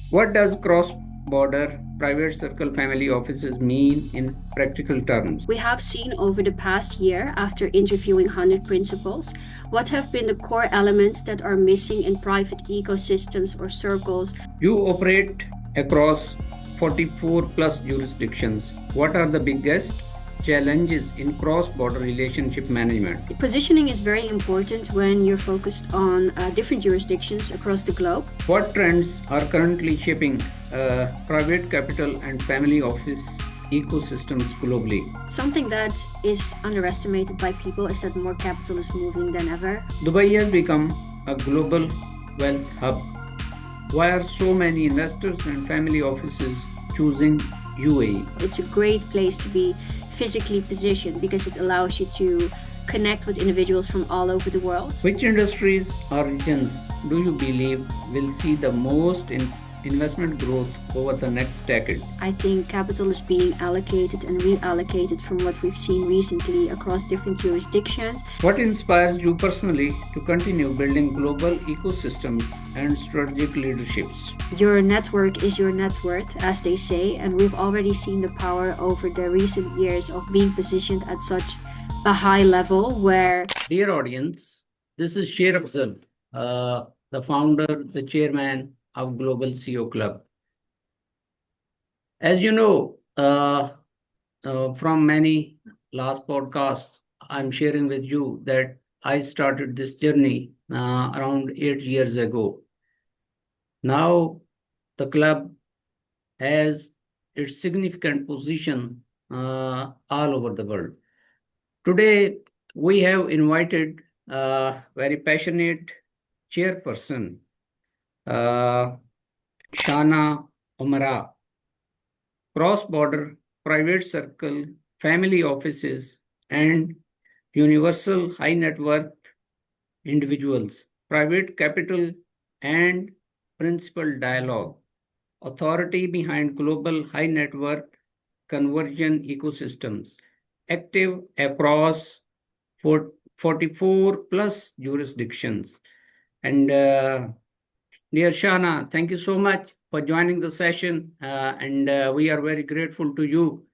What does cross-border private circle family offices mean in practical terms? We have seen over the past year, after interviewing 100 principals, what have been the core elements that are missing in private ecosystems or circles. You operate across 44 plus jurisdictions. What are the biggest challenges in cross-border relationship management? Positioning is very important when you're focused on different jurisdictions across the globe. What trends are currently shaping private capital and family office ecosystems globally? Something that is underestimated by people is that more capital is moving than ever. Dubai has become a global wealth hub. Why are so many investors and family offices choosing UAE? It's a great place to be physically positioned because it allows you to connect with individuals from all over the world. Which industries or regions do you believe will see the most investment growth over the next decade? I think capital is being allocated and reallocated from what we've seen recently across different jurisdictions. What inspires you personally to continue building global ecosystems and strategic leaderships? Your network is your net worth, as they say, and we've already seen the power over the recent years of being positioned at such a high level where. Dear audience, this is Sher Afzal, the founder, the chairman of Global CEO Club. As you know, from many last podcasts, I'm sharing with you that I started this journey around 8 years ago. Now, the club has its significant position all over the world. Today, we have invited a very passionate chairperson, Shanna Oemraw, cross-border private circle family offices and universal high net worth individuals, private capital and principal dialogue, authority behind global high net worth conversion ecosystems, active across 44 plus jurisdictions. And dear Shana, thank you so much for joining the session. And we are very grateful to you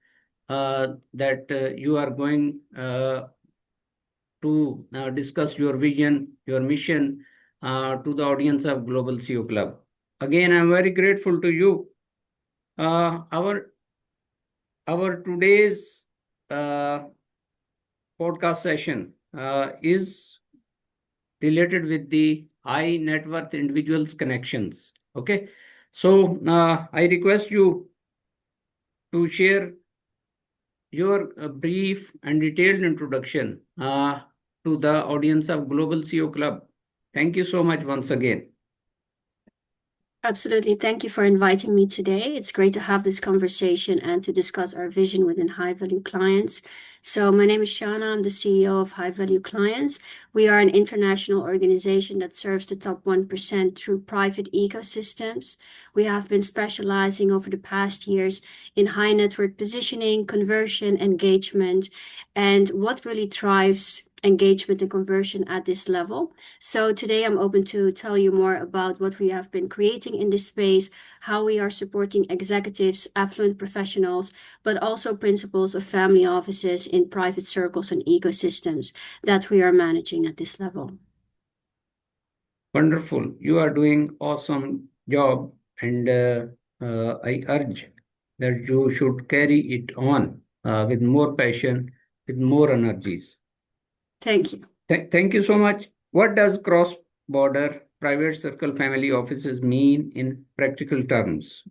that you are going to discuss your vision, your mission to the audience of Global CEO Club. Again, I'm very grateful to you. Our today's podcast session is related with the high net worth individuals connections. Okay, so I request you to share your brief and detailed introduction to the audience of Global CEO Club. Thank you so much once again. Absolutely. Thank you for inviting me today. It's great to have this conversation and to discuss our vision within high value clients. So, my name is Shanna. I'm the CEO of High Value Clients. We are an international organization that serves the top 1% through private ecosystems. We have been specializing over the past years in high network positioning, conversion, engagement, and what really drives engagement and conversion at this level. So today I'm open to tell you more about what we have been creating in this space, how we are supporting executives, affluent professionals, but also principals of family offices in private circles and ecosystems that we are managing at this level. Wonderful. You are doing awesome job, and I urge that you should carry it on with more passion, with more energies. Thank you. Thank you so much. What does cross-border private circle family offices mean in practical terms?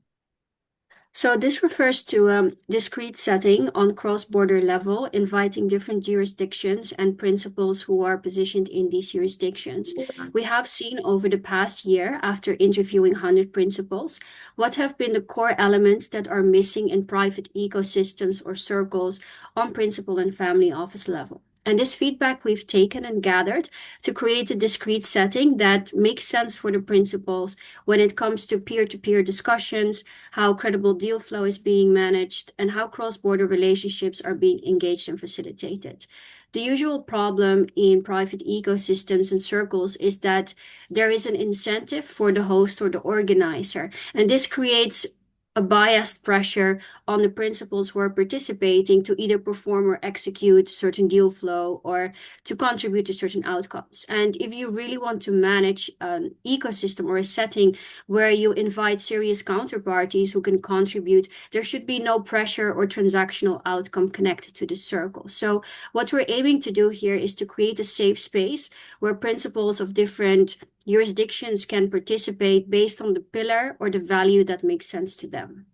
So this refers to a discrete setting on cross-border level, inviting different jurisdictions and principals who are positioned in these jurisdictions. We have seen over the past year, after interviewing 100 principals, what have been the core elements that are missing in private ecosystems or circles on principal and family office level. And this feedback we've taken and gathered to create a discrete setting that makes sense for the principals when it comes to peer-to-peer discussions, how credible deal flow is being managed, and how cross-border relationships are being engaged and facilitated. The usual problem in private ecosystems and circles is that there is an incentive for the host or the organizer, and this creates a biased pressure on the principals who are participating to either perform or execute certain deal flow or to contribute to certain outcomes. And if you really want to manage an ecosystem or a setting where you invite serious counterparties who can contribute, there should be no pressure or transactional outcome connected to the circle. So what we're aiming to do here is to create a safe space where principals of different jurisdictions can participate based on the pillar or the value that makes sense to them.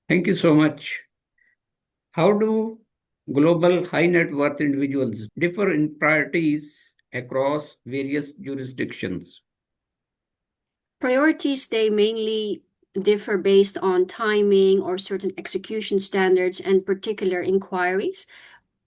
Thank you so much. How do global high net worth individuals differ in priorities across various jurisdictions? Priorities, they mainly differ based on timing or certain execution standards and particular inquiries.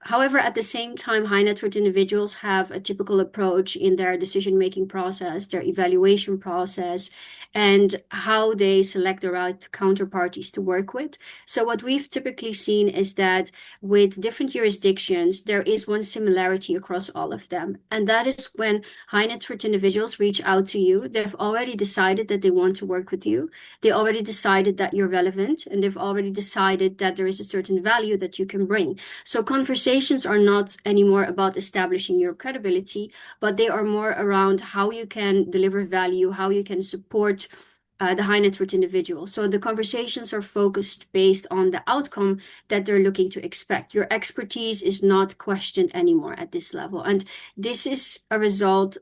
However, at the same time, high net worth individuals have a typical approach in their decision-making process, their evaluation process, and how they select the right counterparties to work with. So what we've typically seen is that with different jurisdictions, there is one similarity across all of them. And that is when high net worth individuals reach out to you, they've already decided that they want to work with you. They already decided that you're relevant, and they've already decided that there is a certain value that you can bring. So conversations are not anymore about establishing your credibility, but they are more around how you can deliver value, how you can support the high net worth individual. So the conversations are focused based on the outcome that they're looking to expect. Your expertise is not questioned anymore at this level. And this is a result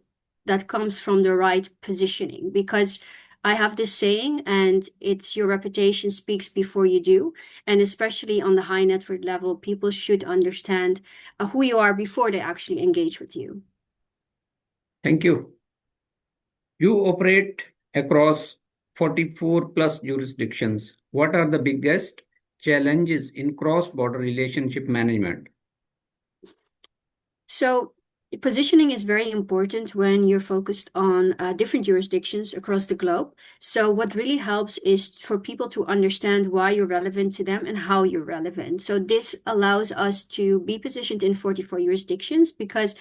that comes from the right positioning, because I have this saying, and it's your reputation speaks before you do. And especially on the high net worth level, people should understand who you are before they actually engage with you. Thank you. You operate across 44 plus jurisdictions. What are the biggest challenges in cross border relationship management? So positioning is very important when you're focused on different jurisdictions across the globe. So what really helps is for people to understand why you're relevant to them and how you're relevant. So this allows us to be positioned in 44 jurisdictions because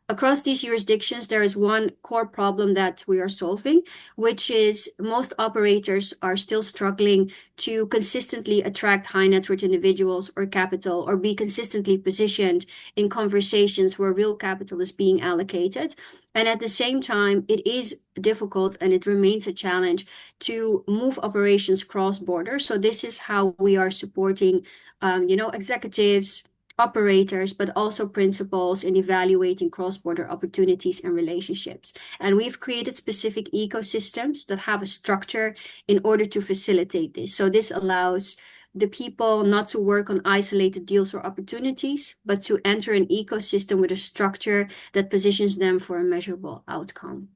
across these jurisdictions, there is one core problem that we are solving, which is most operators are still struggling to consistently attract high net worth individuals or capital, or be consistently positioned in conversations where real capital is being allocated. And at the same time, it is difficult and it remains a challenge to move operations cross border. So this is how we are supporting, executives, operators, but also principals in evaluating cross-border opportunities and relationships. And we've created specific ecosystems that have a structure in order to facilitate this. So this allows the people not to work on isolated deals or opportunities, but to enter an ecosystem with a structure that positions them for a measurable outcome.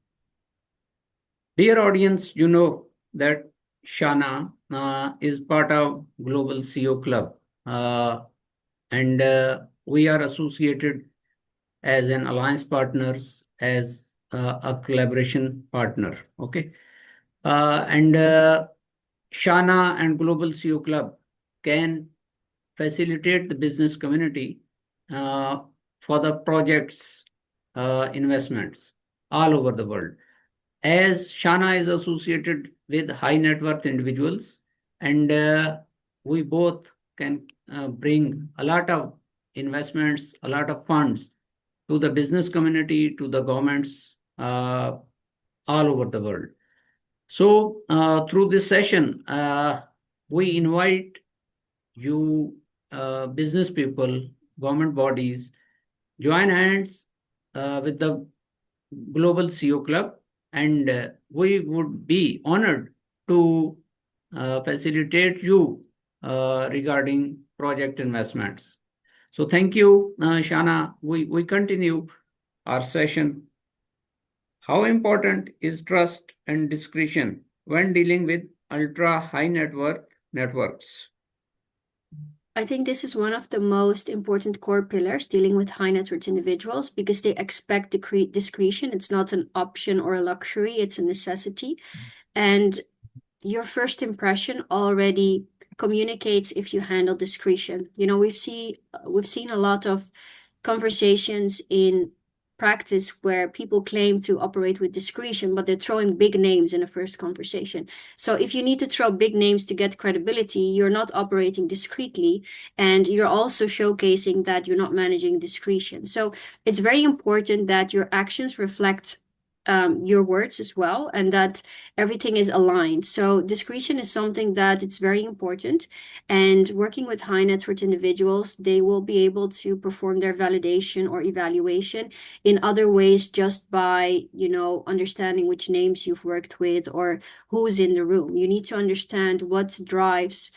Dear audience, you know that Shanna is part of Global CEO Club, and we are associated as an alliance partners, as a collaboration partner. Okay, and Shana and Global CEO Club can facilitate the business community uh, for the projects investments all over the world. As Shana is associated with high net worth individuals, and we both can bring a lot of investments, a lot of funds to the business community, to the governments all over the world. So, through this session, we invite you, business people, government bodies, join hands with the Global CEO Club, and we would be honored to facilitate you regarding project investments. So, thank you, Shana. We continue our session. How important is trust and discretion when dealing with ultra high net worth networks? I think this is one of the most important core pillars dealing with high net worth individuals because they expect discretion. It's not an option or a luxury, it's a necessity. And your first impression already communicates if you handle discretion. You know, we've seen a lot of conversations in practice where people claim to operate with discretion, but they're throwing big names in the first conversation. So if you need to throw big names to get credibility, you're not operating discreetly, and you're also showcasing that you're not managing discretion. So it's very important that your actions reflect your words as well, and that everything is aligned. So discretion is something that it's very important. And working with high net worth individuals, they will be able to perform their validation or evaluation in other ways just by, understanding which names you've worked with or who's in the room. You need to understand what drives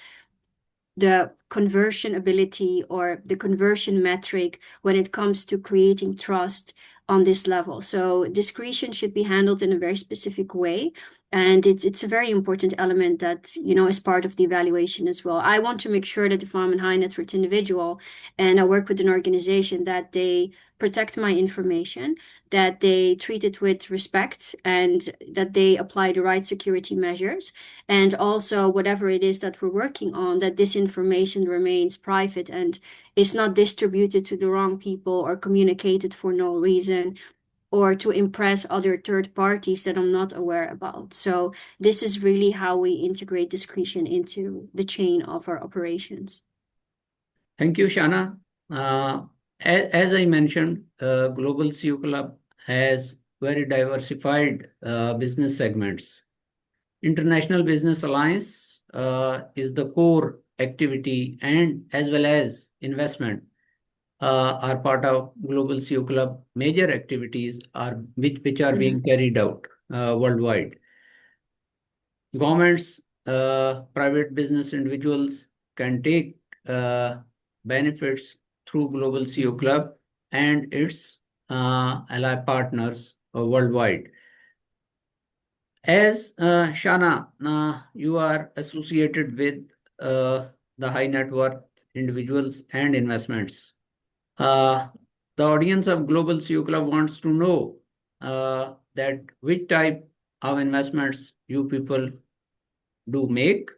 the conversion ability or the conversion metric when it comes to creating trust on this level. So discretion should be handled in a very specific way. And it's a very important element that, is part of the evaluation as well. I want to make sure that if I'm a high net worth individual and I work with an organization, that they protect my information, that they treat it with respect, and that they apply the right security measures. And also, whatever it is that we're working on, that this information remains private and is not distributed to the wrong people or communicated for no reason or to impress other third parties that I'm not aware about. So this is really how we integrate discretion into the chain of our operations. Thank you, Shana. As I mentioned, Global CEO Club has very diversified business segments. International Business Alliance is the core activity, and as well as investment are part of Global CEO Club. Major activities are which are being carried out worldwide. Governments, private business individuals can take benefits through Global CEO Club and its ally partners worldwide. As Shana, you are associated with the high net worth individuals and investments. Uh, the audience of Global CEO Club wants to know that which type of investments you people do make,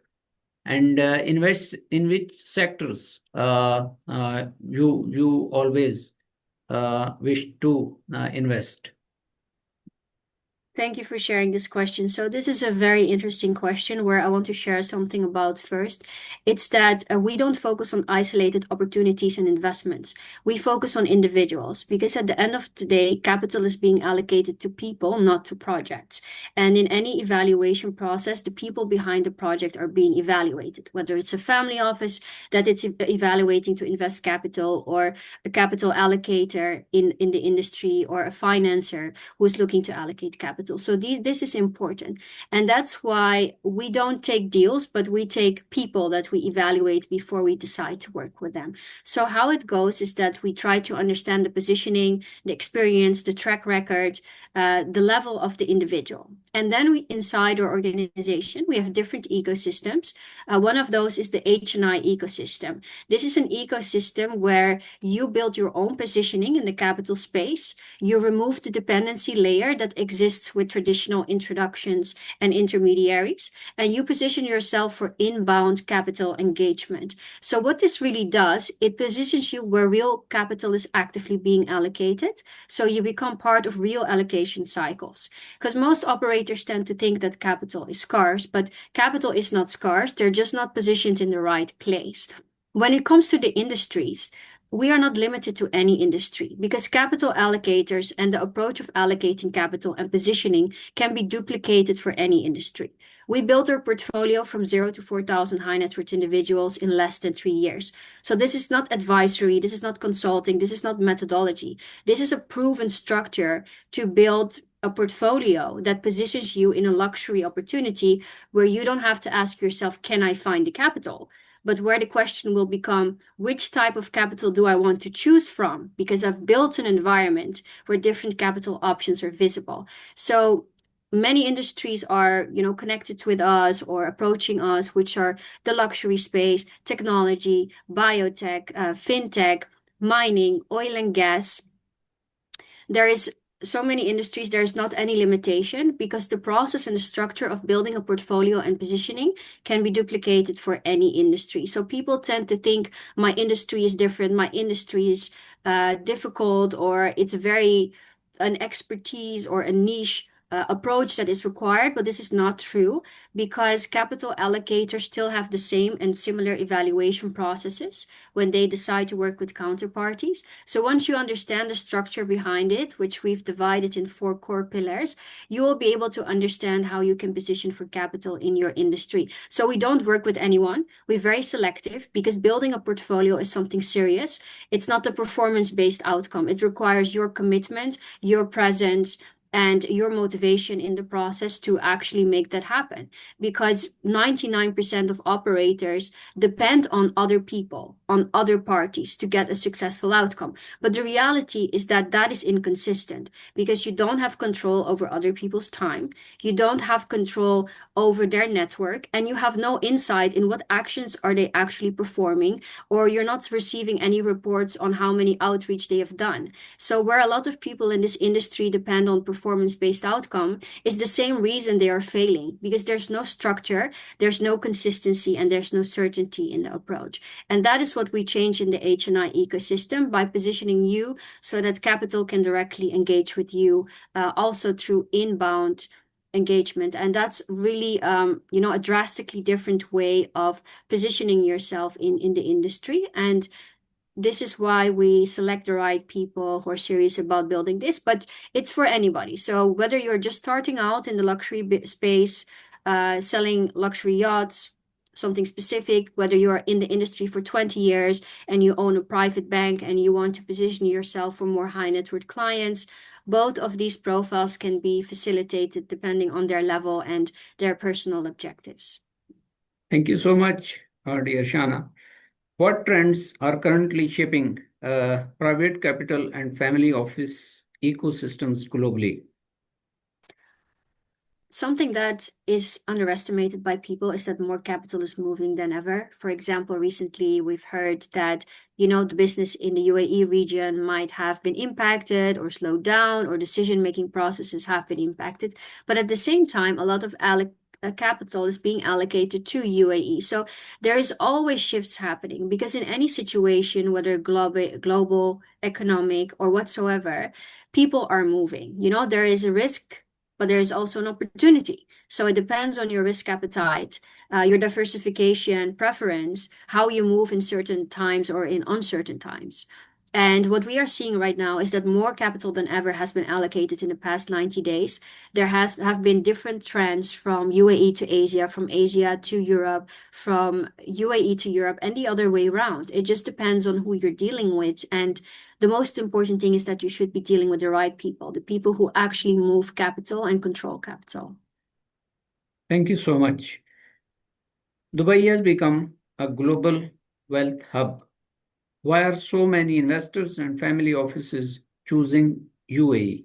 and invest in which sectors you always wish to invest. Thank you for sharing this question. So this is a very interesting question where I want to share something about first. It's that we don't focus on isolated opportunities and investments. We focus on individuals because at the end of the day, capital is being allocated to people, not to projects. And in any evaluation process, the people behind the project are being evaluated, whether it's a family office that it's evaluating to invest capital, or a capital allocator in the industry, or a financer who's looking to allocate capital. So this is important. And that's why we don't take deals, but we take people that we evaluate before we decide to work with them. So how it goes is that we try to understand the positioning, the experience, the track record, the level of the individual. And then inside our organization, we have different ecosystems. One of those is the H&I ecosystem. This is an ecosystem where you build your own positioning in the capital space. You remove the dependency layer that exists with traditional introductions and intermediaries, and you position yourself for inbound capital engagement. So what this really does, it positions you where real capital is actively being allocated. So you become part of real allocation cycles. Because most operators tend to think that capital is scarce, but capital is not scarce. They're just not positioned in the right place. When it comes to the industries, we are not limited to any industry because capital allocators and the approach of allocating capital and positioning can be duplicated for any industry. We built our portfolio from 0 to 4,000 high net worth individuals in less than 3 years. So this is not advisory, this is not consulting, this is not methodology. This is a proven structure to build a portfolio that positions you in a luxury opportunity where you don't have to ask yourself, can I find the capital? But where the question will become, which type of capital do I want to choose from? Because I've built an environment where different capital options are visible. So many industries are, connected with us or approaching us, which are the luxury space, technology, biotech, fintech, mining, oil and gas. There is so many industries, there's not any limitation because the process and the structure of building a portfolio and positioning can be duplicated for any industry. So people tend to think my industry is different, my industry is difficult, or it's very an expertise or a niche approach that is required, but this is not true because capital allocators still have the same and similar evaluation processes when they decide to work with counterparties. So once you understand the structure behind it, which we've divided in 4 core pillars, you will be able to understand how you can position for capital in your industry. So we don't work with anyone. We're very selective because building a portfolio is something serious. It's not a performance-based outcome. It requires your commitment, your presence, and your motivation in the process to actually make that happen. Because 99% of operators depend on other people, on other parties to get a successful outcome. But the reality is that that is inconsistent because you don't have control over other people's time, you don't have control over their network, and you have no insight in what actions are they actually performing, or you're not receiving any reports on how many outreach they have done. So where a lot of people in this industry depend on performance-based outcome is the same reason they are failing, because there's no structure, there's no consistency, and there's no certainty in the approach. And that is what we change in the H&I ecosystem by positioning you so that capital can directly engage with you, also through inbound engagement. And that's really, a drastically different way of positioning yourself in the industry. And this is why we select the right people who are serious about building this, but it's for anybody. So whether you're just starting out in the luxury space, selling luxury yachts, something specific, whether you're in the industry for 20 years and you own a private bank and you want to position yourself for more high net worth clients, both of these profiles can be facilitated depending on their level and their personal objectives. Thank you so much, dear Shana. What trends are currently shaping private capital and family office ecosystems globally? Something that is underestimated by people is that more capital is moving than ever. For example, recently we've heard that, the business in the UAE region might have been impacted or slowed down, or decision-making processes have been impacted. But at the same time, a lot of capital is being allocated to UAE. So there is always shifts happening because in any situation, whether global, economic, or whatsoever, people are moving. There is a risk, but there is also an opportunity. So it depends on your risk appetite, your diversification preference, how you move in certain times or in uncertain times. And what we are seeing right now is that more capital than ever has been allocated in the past 90 days. There have been different trends from UAE to Asia, from Asia to Europe, from UAE to Europe, and the other way around. It just depends on who you're dealing with. And the most important thing is that you should be dealing with the right people, the people who actually move capital and control capital. Thank you so much. Dubai has become a global wealth hub. Why are so many investors and family offices choosing UAE?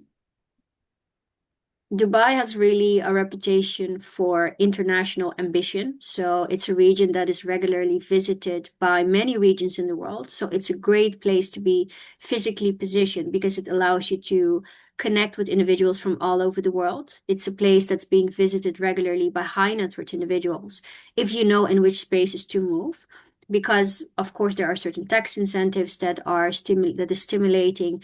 Dubai has really a reputation for international ambition. So it's a region that is regularly visited by many regions in the world. So it's a great place to be physically positioned because it allows you to connect with individuals from all over the world. It's a place that's being visited regularly by high net worth individuals, if you know in which spaces to move. Because of course there are certain tax incentives that is stimulating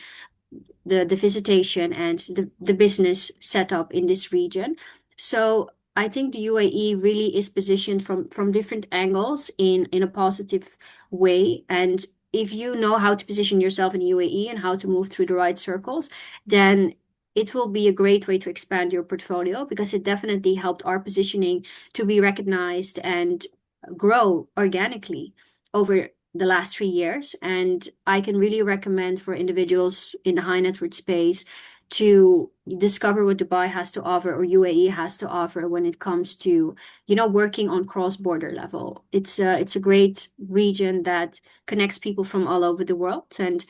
the visitation and the business setup in this region. So I think the UAE really is positioned from different angles in a positive way. And if you know how to position yourself in UAE and how to move through the right circles, then it will be a great way to expand your portfolio because it definitely helped our positioning to be recognized and grow organically over the last 3 years. And I can really recommend for individuals in the high net worth space to discover what Dubai has to offer or UAE has to offer when it comes to, working on cross-border level. It's a great region that connects people from all over the world. And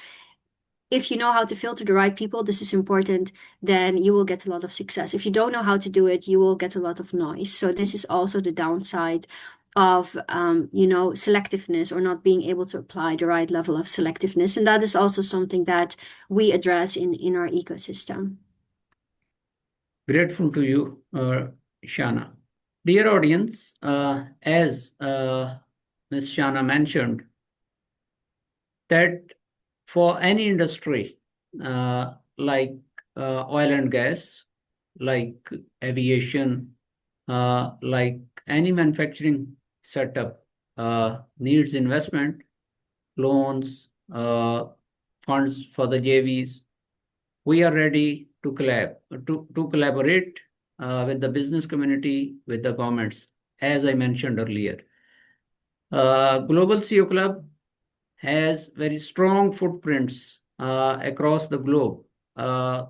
if you know how to filter the right people, this is important, then you will get a lot of success. If you don't know how to do it, you will get a lot of noise. So this is also the downside of selectiveness, or not being able to apply the right level of selectiveness. And that is also something that we address in our ecosystem. Grateful to you, Shana. Dear audience, as Ms. Shana mentioned, that for any industry like oil and gas, like aviation, like any manufacturing setup, needs investment, loans, funds for the JVs. We are ready to collaborate with the business community, with the governments, as I mentioned earlier. Global CEO Club has very strong footprints across the globe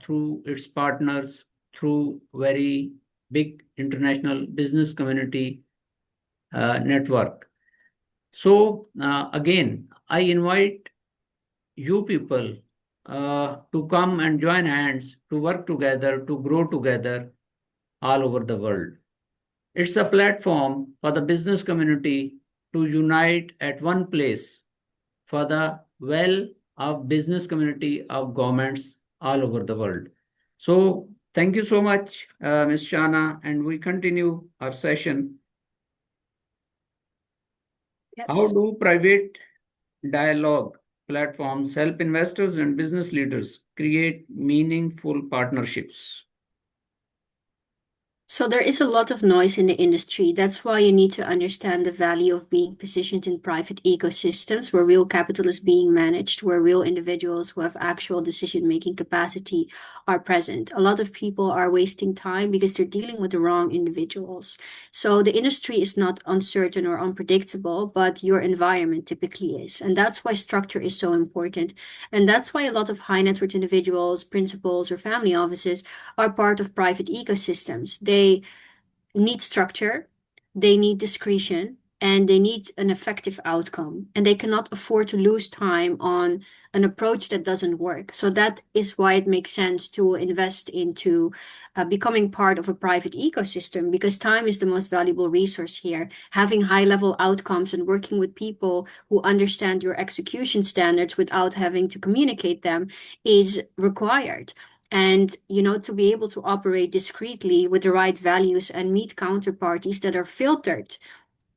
through its partners, through very big international business community network. So again, I invite you people to come and join hands, to work together, to grow together all over the world. It's a platform for the business community to unite at one place for the well of business community of governments all over the world. So thank you so much, Ms. Shana, and we continue our session. How Yes. do private dialogue platforms help investors and business leaders create meaningful partnerships? So there is a lot of noise in the industry. That's why you need to understand the value of being positioned in private ecosystems where real capital is being managed, where real individuals who have actual decision-making capacity are present. A lot of people are wasting time because they're dealing with the wrong individuals. So the industry is not uncertain or unpredictable, but your environment typically is. And that's why structure is so important. And that's why a lot of high net worth individuals, principals, or family offices are part of private ecosystems. They need structure, they need discretion, and they need an effective outcome. And they cannot afford to lose time on an approach that doesn't work. So that is why it makes sense to invest into becoming part of a private ecosystem, because time is the most valuable resource here. Having high level outcomes and working with people who understand your execution standards without having to communicate them is required. And to be able to operate discreetly with the right values and meet counterparties that are filtered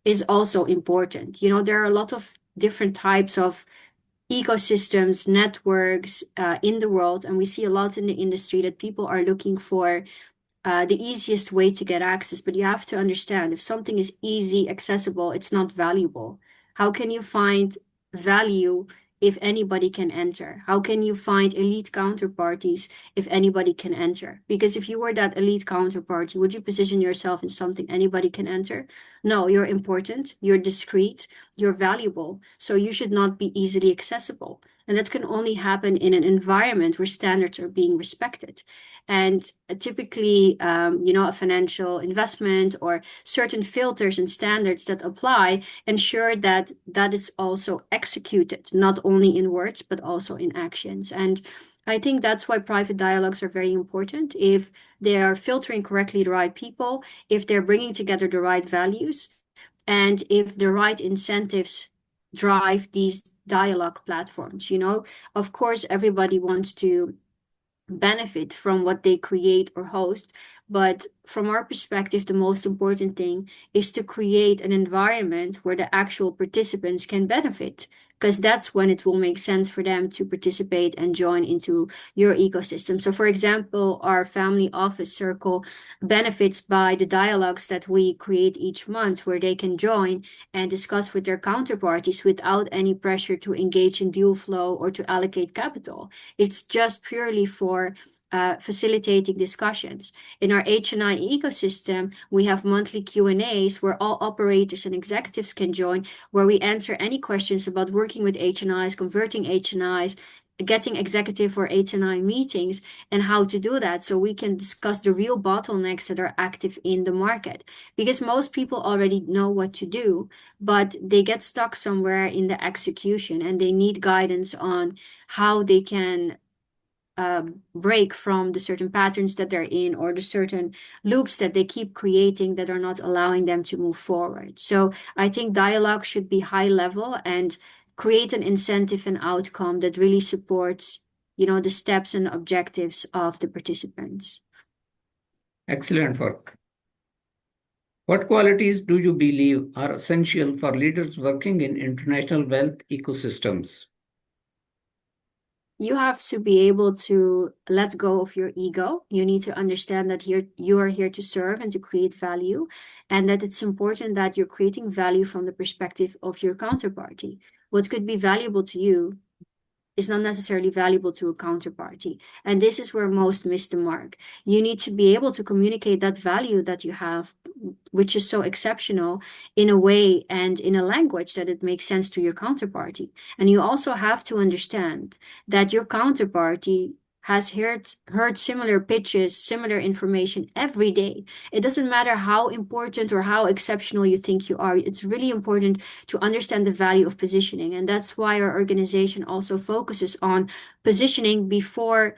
is also important. There are a lot of different types of ecosystems, networks in the world, and we see a lot in the industry that people are looking for the easiest way to get access. But you have to understand, if something is easy, accessible, it's not valuable. How can you find value if anybody can enter? How can you find elite counterparties if anybody can enter? Because if you were that elite counterparty, would you position yourself in something anybody can enter? No, you're important, you're discreet, you're valuable, so you should not be easily accessible. And that can only happen in an environment where standards are being respected. And typically, a financial investment or certain filters and standards that apply ensure that that is also executed, not only in words, but also in actions. And I think that's why private dialogues are very important. If they are filtering correctly the right people, if they're bringing together the right values, and if the right incentives drive these dialogue platforms. Of course, everybody wants to benefit from what they create or host. But from our perspective, the most important thing is to create an environment where the actual participants can benefit, because that's when it will make sense for them to participate and join into your ecosystem. So, for example, our family office circle benefits by the dialogues that we create each month, where they can join and discuss with their counterparties without any pressure to engage in deal flow or to allocate capital. It's just purely for facilitating discussions. In our H&I ecosystem, we have monthly Q&As where all operators and executives can join, where we answer any questions about working with H&Is, converting H&Is, getting executive or 8 to 9 meetings and how to do that so we can discuss the real bottlenecks that are active in the market. Because most people already know what to do, but they get stuck somewhere in the execution and they need guidance on how they can break from the certain patterns that they're in or the certain loops that they keep creating that are not allowing them to move forward. So I think dialogue should be high level and create an incentive and outcome that really supports, the steps and objectives of the participants. Excellent work. What qualities do you believe are essential for leaders working in international wealth ecosystems? You have to be able to let go of your ego. You need to understand that you are here to serve and to create value, and that it's important that you're creating value from the perspective of your counterparty. What could be valuable to you is not necessarily valuable to a counterparty. And this is where most miss the mark. You need to be able to communicate that value that you have, which is so exceptional, in a way and in a language that it makes sense to your counterparty. And you also have to understand that your counterparty has heard similar pitches, similar information every day. It doesn't matter how important or how exceptional you think you are. It's really important to understand the value of positioning. And that's why our organization also focuses on positioning before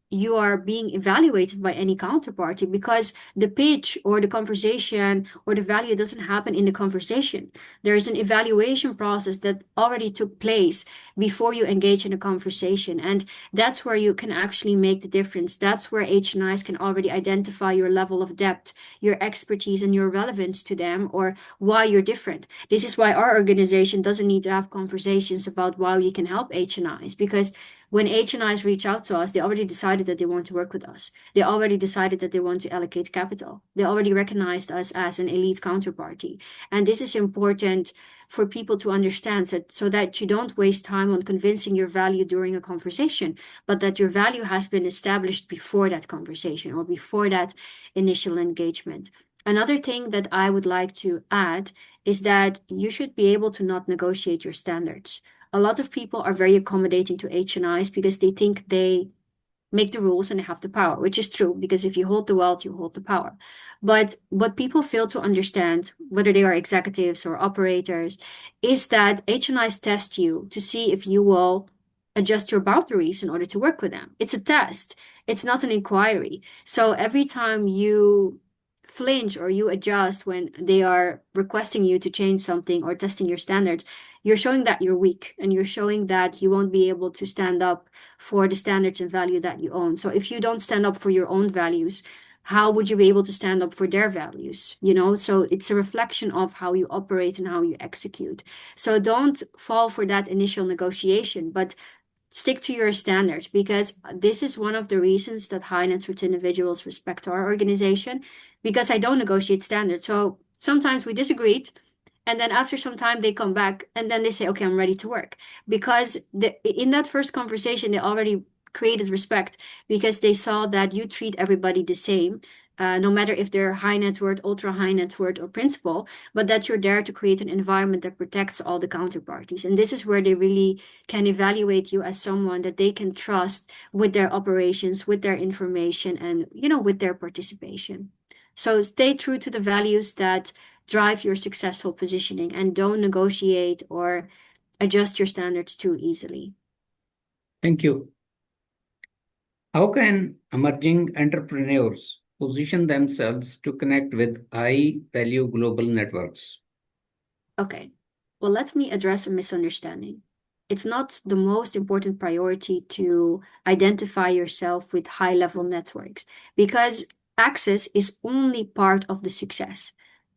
you are being evaluated by any counterparty, because the pitch or the conversation or the value doesn't happen in the conversation. There is an evaluation process that already took place before you engage in a conversation. And that's where you can actually make the difference. That's where HNIs can already identify your level of depth, your expertise, and your relevance to them, or why you're different. This is why our organization doesn't need to have conversations about why we can help HNIs, because when HNIs reach out to us, they already decided that they want to work with us. They already decided that they want to allocate capital. They already recognized us as an elite counterparty. And this is important for people to understand, that so that you don't waste time on convincing your value during a conversation, but that your value has been established before that conversation or before that initial engagement. Another thing that I would like to add is that you should be able to not negotiate your standards. A lot of people are very accommodating to HNIs because they think they make the rules and they have the power, which is true, because if you hold the wealth, you hold the power. But what people fail to understand, whether they are executives or operators, is that HNIs test you to see if you will adjust your boundaries in order to work with them. It's a test. It's not an inquiry. So every time you flinch or you adjust when they are requesting you to change something or testing your standards, you're showing that you're weak, and you're showing that you won't be able to stand up for the standards and value that you own. So if you don't stand up for your own values, how would you be able to stand up for their values? So it's a reflection of how you operate and how you execute. So don't fall for that initial negotiation, but stick to your standards, because this is one of the reasons that high net worth individuals respect our organization, because I don't negotiate standards. So sometimes we disagreed, and then after some time they come back and then they say, okay, I'm ready to work, because in that first conversation they already created respect, because they saw that you treat everybody the same, no matter if they're high net worth, ultra high net worth, or principal, but that you're there to create an environment that protects all the counterparties. And this is where they really can evaluate you as someone that they can trust with their operations, with their information, and with their participation. So stay true to the values that drive your successful positioning, and don't negotiate or adjust your standards too easily. Thank you. How can emerging entrepreneurs position themselves to connect with high value global networks? Okay, well, let me address a misunderstanding. It's not the most important priority to identify yourself with high level networks, because access is only part of the success.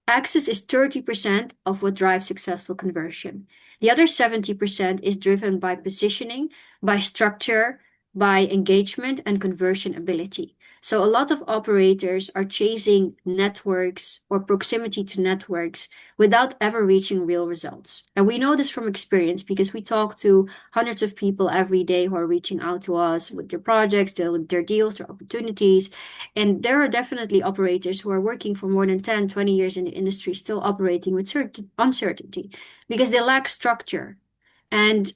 Access is 30% of what drives successful conversion. The other 70% is driven by positioning, by structure, by engagement, and conversion ability. So a lot of operators are chasing networks or proximity to networks without ever reaching real results. And we know this from experience, because we talk to hundreds of people every day who are reaching out to us with their projects, their deals, their opportunities. And there are definitely operators who are working for more than 10, 20 years in the industry, still operating with certain uncertainty, because they lack structure. And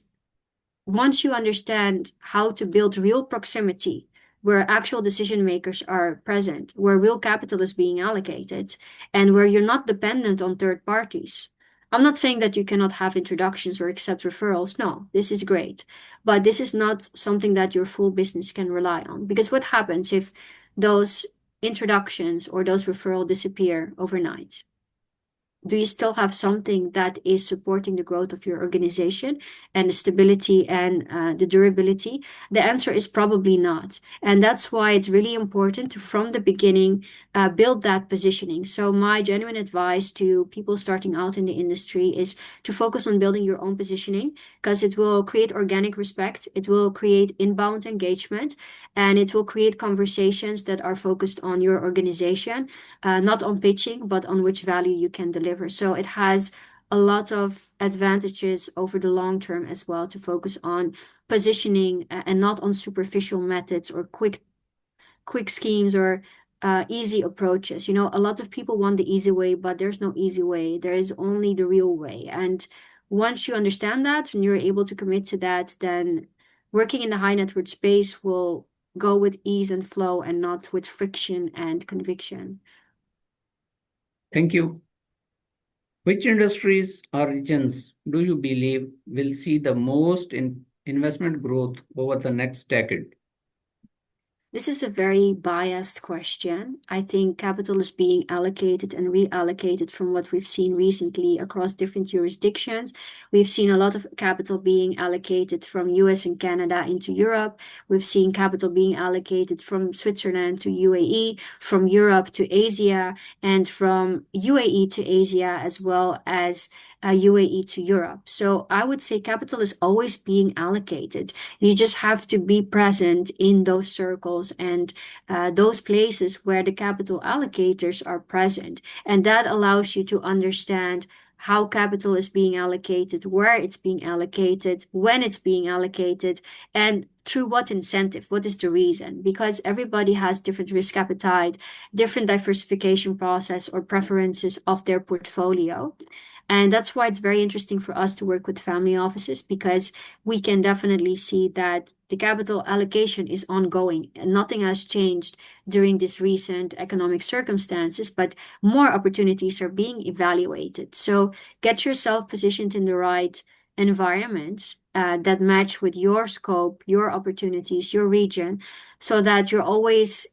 once you understand how to build real proximity, where actual decision makers are present, where real capital is being allocated, and where you're not dependent on third parties. I'm not saying that you cannot have introductions or accept referrals. No, this is great. But this is not something that your full business can rely on. Because what happens if those introductions or those referrals disappear overnight? Do you still have something that is supporting the growth of your organization and the stability and the durability? The answer is probably not. And that's why it's really important to, from the beginning, build that positioning. So, my genuine advice to people starting out in the industry is to focus on building your own positioning because it will create organic respect, it will create inbound engagement, and it will create conversations that are focused on your organization, not on pitching, but on which value you can deliver. So it has a lot of advantages over the long term as well to focus on positioning and not on superficial methods or quick schemes or easy approaches. You know, a lot of people want the easy way, but there's no easy way. There is only the real way. And once you understand that and you're able to commit to that, then working in the high net worth space will go with ease and flow and not with friction and conviction. Thank you. Which industries or regions do you believe will see the most investment growth over the next decade? This is a very biased question. I think capital is being allocated and reallocated from what we've seen recently across different jurisdictions. We've seen a lot of capital being allocated from US and Canada into Europe. We've seen capital being allocated from Switzerland to UAE, from Europe to Asia, and from UAE to Asia, as well as UAE to Europe. So I would say capital is always being allocated. You just have to be present in those circles and those places where the capital allocators are present. And that allows you to understand how capital is being allocated, where it's being allocated, when it's being allocated, and through what incentive, what is the reason? Because everybody has different risk appetite, different diversification process or preferences of their portfolio. And that's why it's very interesting for us to work with family offices because we can definitely see that the capital allocation is ongoing and nothing has changed during this recent economic circumstances, but more opportunities are being evaluated. So get yourself positioned in the right environments that match with your scope, your opportunities, your region, so that you're always,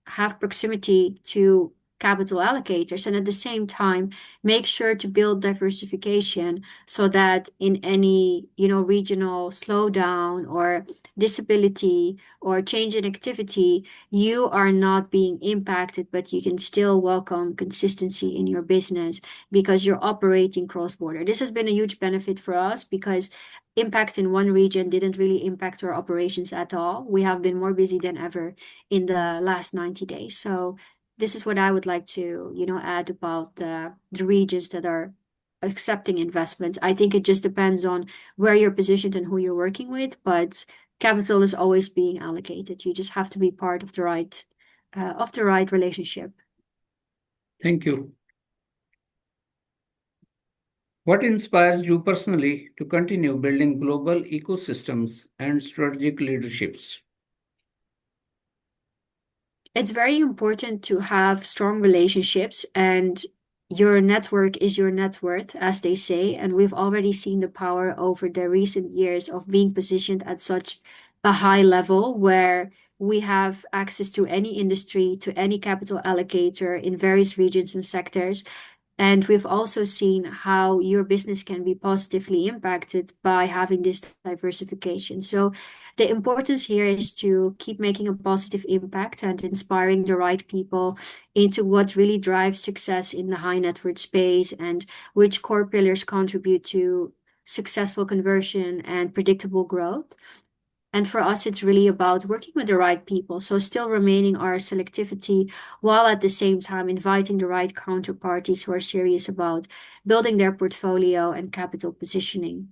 have proximity to capital allocators and at the same time make sure to build diversification so that in any regional slowdown or disability or change in activity you are not being impacted but you can still welcome consistency in your business because you're operating cross border. This has been a huge benefit for us because impact in one region didn't really impact our operations at all. We have been more busy than ever in the last 90 days. So this is what I would like to, add about the regions that are accepting investments. I think it just depends on where you're positioned and who you're working with, but capital is always being allocated. You just have to be part of the right relationship. Thank you. What inspires you personally to continue building global ecosystems and strategic leaderships? It's very important to have strong relationships and your network is your net worth, as they say. And we've already seen the power over the recent years of being positioned at such a high level where we have access to any industry, to any capital allocator in various regions and sectors. And we've also seen how your business can be positively impacted by having this diversification. So the importance here is to keep making a positive impact and inspiring the right people into what really drives success in the high net worth space and which core pillars contribute to successful conversion and predictable growth. And for us, it's really about working with the right people. So still remaining our selectivity while at the same time inviting the right counterparties who are serious about building their portfolio and capital positioning.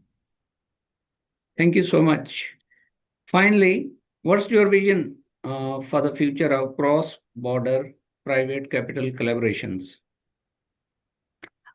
Thank you so much. Finally, what's your vision for the future of cross-border private capital collaborations?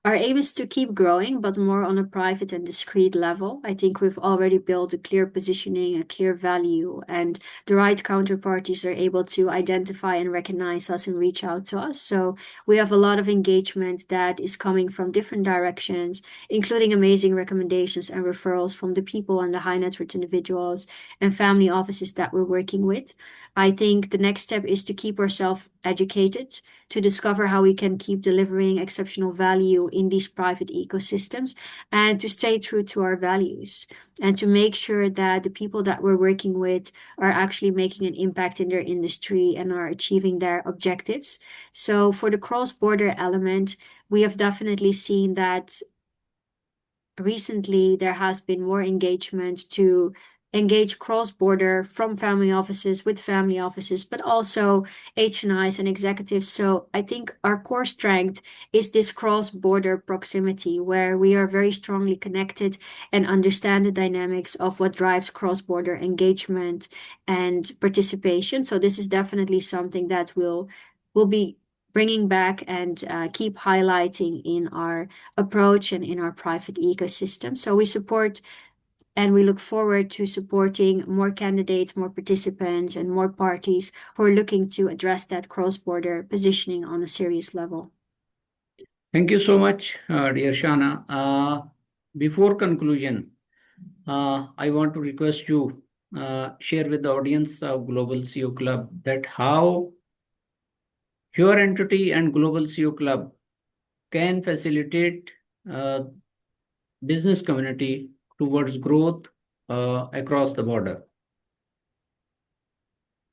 Our aim is to keep growing, but more on a private and discreet level. I think we've already built a clear positioning, a clear value, and the right counterparties are able to identify and recognize us and reach out to us. So we have a lot of engagement that is coming from different directions, including amazing recommendations and referrals from the people and the high net worth individuals and family offices that we're working with. I think the next step is to keep ourselves educated, to discover how we can keep delivering exceptional value in these private ecosystems, and to stay true to our values, and to make sure that the people that we're working with are actually making an impact in their industry and are achieving their objectives. So for the cross-border element, we have definitely seen that recently there has been more engagement to engage cross-border from family offices with family offices, but also HNIs and executives. So I think our core strength is this cross-border proximity where we are very strongly connected and understand the dynamics of what drives cross-border engagement and participation. So this is definitely something that will be bringing back and keep highlighting in our approach and in our private ecosystem. So we support and we look forward to supporting more candidates, more participants, and more parties who are looking to address that cross-border positioning on a serious level. Thank you so much, dear Shana. Before conclusion, I want to request you share with the audience of Global CEO Club that how your entity and Global CEO Club can facilitate uh, business community towards growth across the border.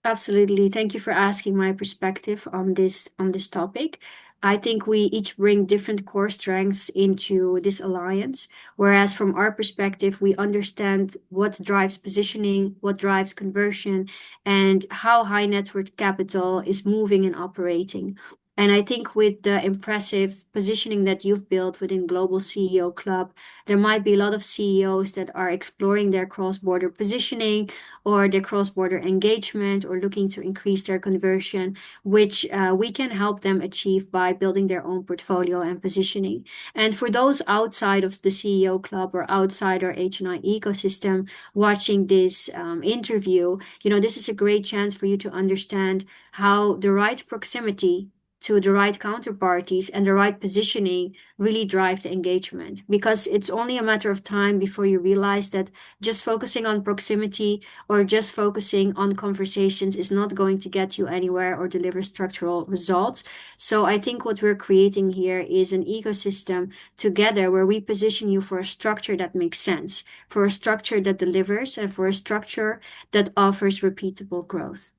Absolutely. Thank you for asking my perspective on this topic. I think we each bring different core strengths into this alliance, whereas from our perspective, we understand what drives positioning, what drives conversion, and how high net worth capital is moving and operating. And I think with the impressive positioning that you've built within Global CEO Club, there might be a lot of CEOs that are exploring their cross-border positioning or their cross-border engagement or looking to increase their conversion, which we can help them achieve by building their own portfolio and positioning. And for those outside of the CEO Club or outside our H&I ecosystem watching this interview, this is a great chance for you to understand how the right proximity to the right counterparties and the right positioning really drive the engagement, because it's only a matter of time before you realize that just focusing on proximity or just focusing on conversations is not going to get you anywhere or deliver structural results. So I think what we're creating here is an ecosystem together where we position you for a structure that makes sense, for a structure that delivers, and for a structure that offers repeatable growth.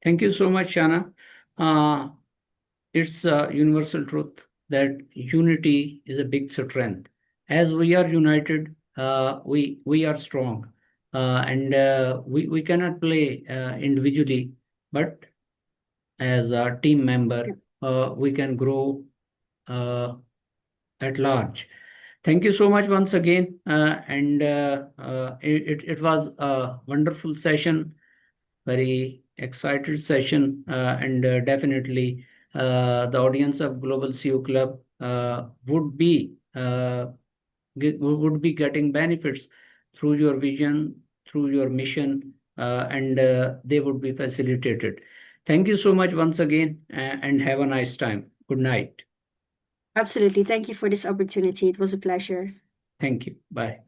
Thank you so much, Shana. Uh, it's a universal truth that unity is a big strength. As we are united, we are strong, and we cannot play individually, but as a team member, we can grow uh, at large. Thank you so much once again, and it was a wonderful session, very excited session, and definitely the audience of Global CEO Club would be getting benefits through your vision, through your mission, and they would be facilitated. Thank you so much once again, and have a nice time. Good night. Absolutely. Thank you for this opportunity. It was a pleasure. Thank you. Bye.